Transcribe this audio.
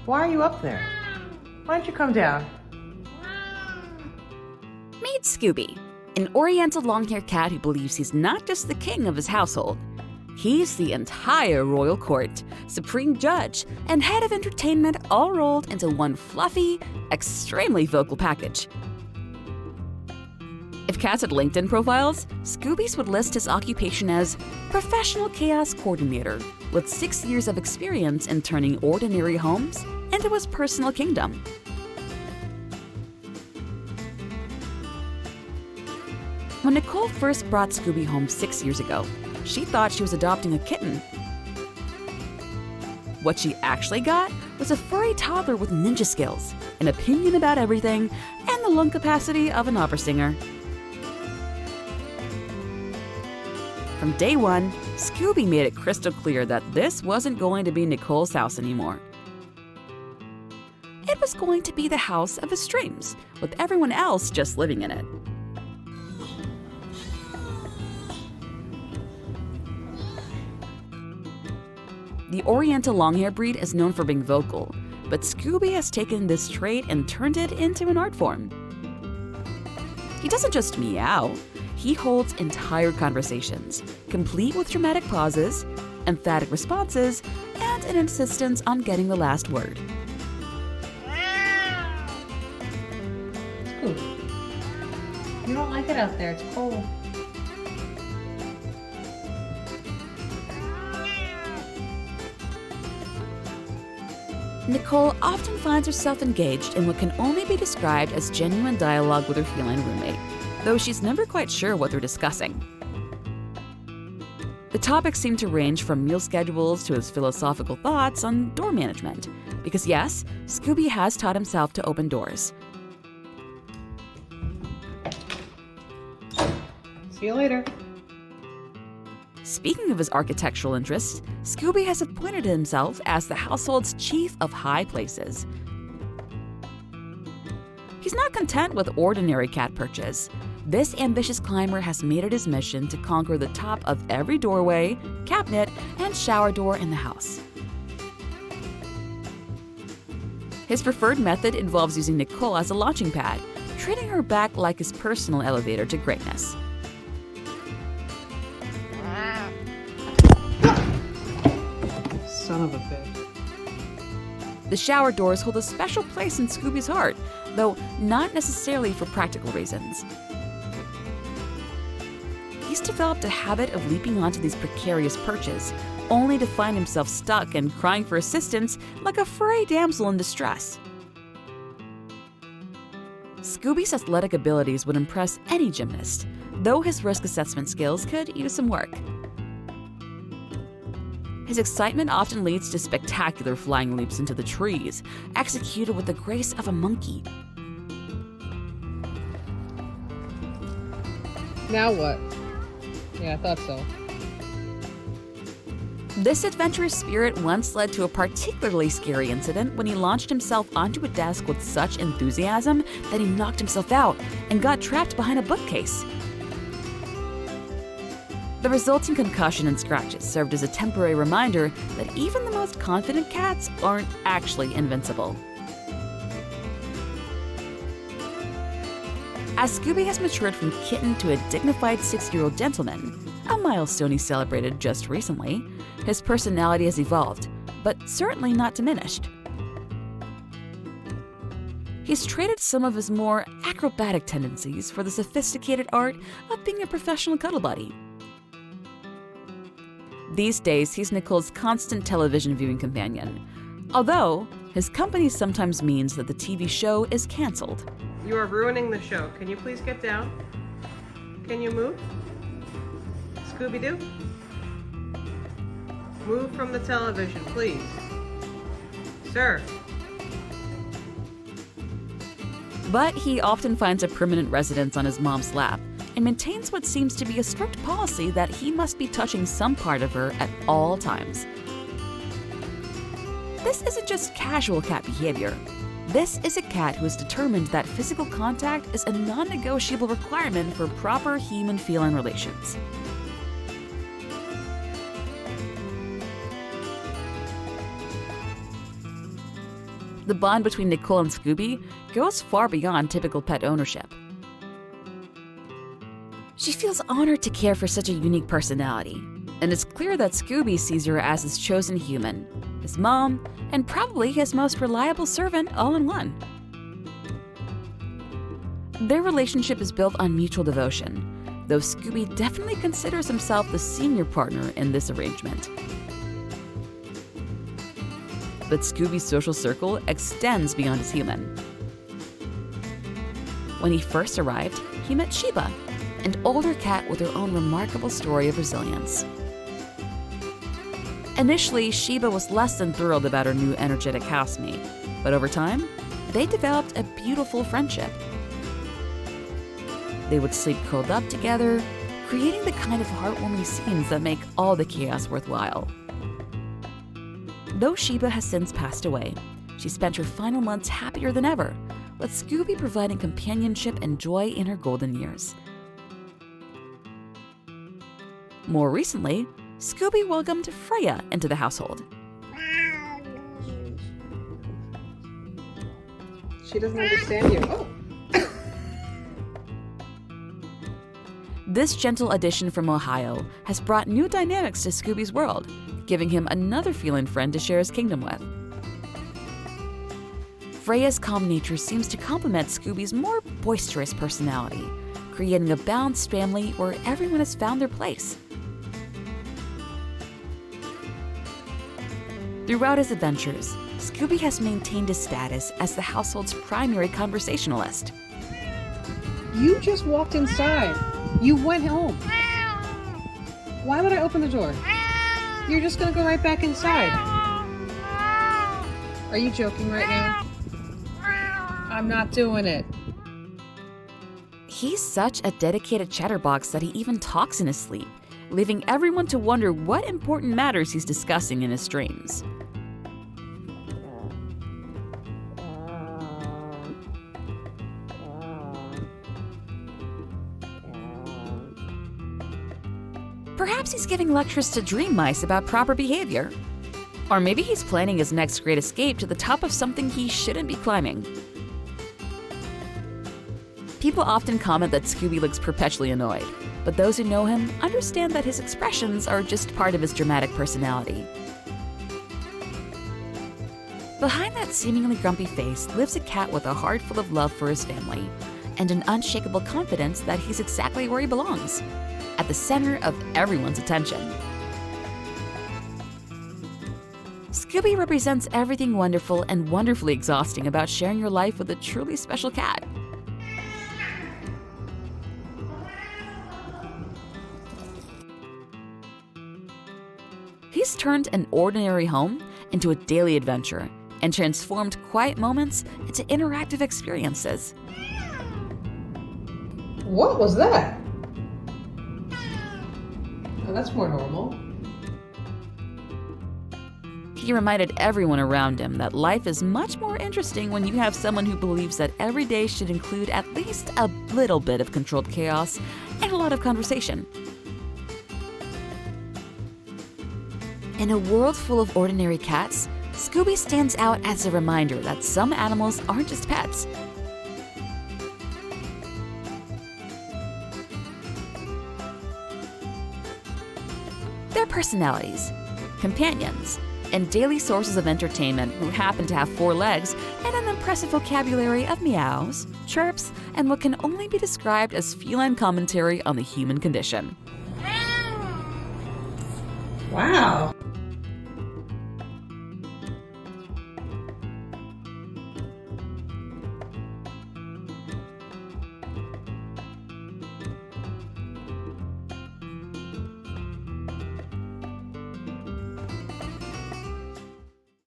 Why are you up there? Why don't you come down? Meet Scooby, an Oriental Longhair cat who believes he's not just the king of his household. He's the entire royal court, supreme judge, and head of entertainment all rolled into one fluffy, extremely vocal package. If cats had LinkedIn profiles, Scooby's would list his occupation as professional chaos coordinator with 6 years of experience in turning ordinary homes into his personal kingdom. When Nicole first brought Scooby home 6 years ago, she thought she was adopting a kitten. What she actually got was a furry toddler with ninja skills, an opinion about everything, and the lung capacity of an opera singer. From day one, Scooby made it crystal clear that this wasn't going to be Nicole's house anymore. It was going to be the house of his dreams, with everyone else just living in it. The Oriental Longhair breed is known for being vocal, but Scooby has taken this trait and turned it into an art form. He doesn't just meow, he holds entire conversations, complete with dramatic pauses, emphatic responses, and an insistence on getting the last word. You don't like it out there, it's cold. Nicole often finds herself engaged in what can only be described as genuine dialogue with her feline roommate, though she's never quite sure what they're discussing. The topics seem to range from meal schedules to his philosophical thoughts on door management, because yes, Scooby has taught himself to open doors. See you later. Speaking of his architectural interests, Scooby has appointed himself as the household's chief of high places. He's not content with ordinary cat perches. This ambitious climber has made it his mission to conquer the top of every doorway, cabinet, and shower door in the house. His preferred method involves using Nicole as a launching pad, treating her back like his personal elevator to greatness. Son of a bitch. The shower doors hold a special place in Scooby's heart, though not necessarily for practical reasons. He's developed a habit of leaping onto these precarious perches, only to find himself stuck and crying for assistance like a furry damsel in distress. Scooby's athletic abilities would impress any gymnast, though his risk assessment skills could use some work. His excitement often leads to spectacular flying leaps into the trees, executed with the grace of a monkey. Now what? Yeah, I thought so. This adventurous spirit once led to a particularly scary incident when he launched himself onto a desk with such enthusiasm that he knocked himself out and got trapped behind a bookcase. The resulting concussion and scratches served as a temporary reminder that even the most confident cats aren't actually invincible. As Scooby has matured from kitten to a dignified 6-year-old gentleman, a milestone he celebrated just recently, his personality has evolved, but certainly not diminished. He's traded some of his more acrobatic tendencies for the sophisticated art of being a professional cuddle buddy. These days, he's Nicole's constant television viewing companion, although his company sometimes means that the TV show is canceled. You are ruining the show. Can you please get down? Can you move? Scooby-Doo? Move from the television, please. Sir. But he often finds a permanent residence on his mom's lap and maintains what seems to be a strict policy that he must be touching some part of her at all times. This isn't just casual cat behavior. This is a cat who is determined that physical contact is a non-negotiable requirement for proper human-feline relations. The bond between Nicole and Scooby goes far beyond typical pet ownership. She feels honored to care for such a unique personality, and it's clear that Scooby sees her as his chosen human, his mom, and probably his most reliable servant all in one. Their relationship is built on mutual devotion, though Scooby definitely considers himself the senior partner in this arrangement. But Scooby's social circle extends beyond his human. When he first arrived, he met Sheba, an older cat with her own remarkable story of resilience. Initially, Sheba was less than thrilled about her new energetic housemate, but over time, they developed a beautiful friendship. They would sleep curled up together, creating the kind of heartwarming scenes that make all the chaos worthwhile. Though Sheba has since passed away, she spent her final months happier than ever, with Scooby providing companionship and joy in her golden years. More recently, Scooby welcomed Freya into the household. She doesn't understand you. Oh. This gentle addition from Ohio has brought new dynamics to Scooby's world, giving him another feline friend to share his kingdom with. Freya's calm nature seems to complement Scooby's more boisterous personality, creating a balanced family where everyone has found their place. Throughout his adventures, Scooby has maintained his status as the household's primary conversationalist. You just walked inside. You went home. Why would I open the door? You're just gonna go right back inside. Are you joking right now? I'm not doing it. He's such a dedicated chatterbox that he even talks in his sleep, leaving everyone to wonder what important matters he's discussing in his dreams. Perhaps he's giving lectures to dream mice about proper behavior. Or maybe he's planning his next great escape to the top of something he shouldn't be climbing. People often comment that Scooby looks perpetually annoyed, but those who know him understand that his expressions are just part of his dramatic personality. Behind that seemingly grumpy face lives a cat with a heart full of love for his family and an unshakable confidence that he's exactly where he belongs, at the center of everyone's attention. Scooby represents everything wonderful and wonderfully exhausting about sharing your life with a truly special cat. He's turned an ordinary home into a daily adventure and transformed quiet moments into interactive experiences. What was that? Oh, that's more normal. He reminded everyone around him that life is much more interesting when you have someone who believes that every day should include at least a little bit of controlled chaos and a lot of conversation. In a world full of ordinary cats, Scooby stands out as a reminder that some animals aren't just pets. They're personalities, companions, and daily sources of entertainment who happen to have 4 legs and an impressive vocabulary of meows, chirps, and what can only be described as feline commentary on the human condition. Wow.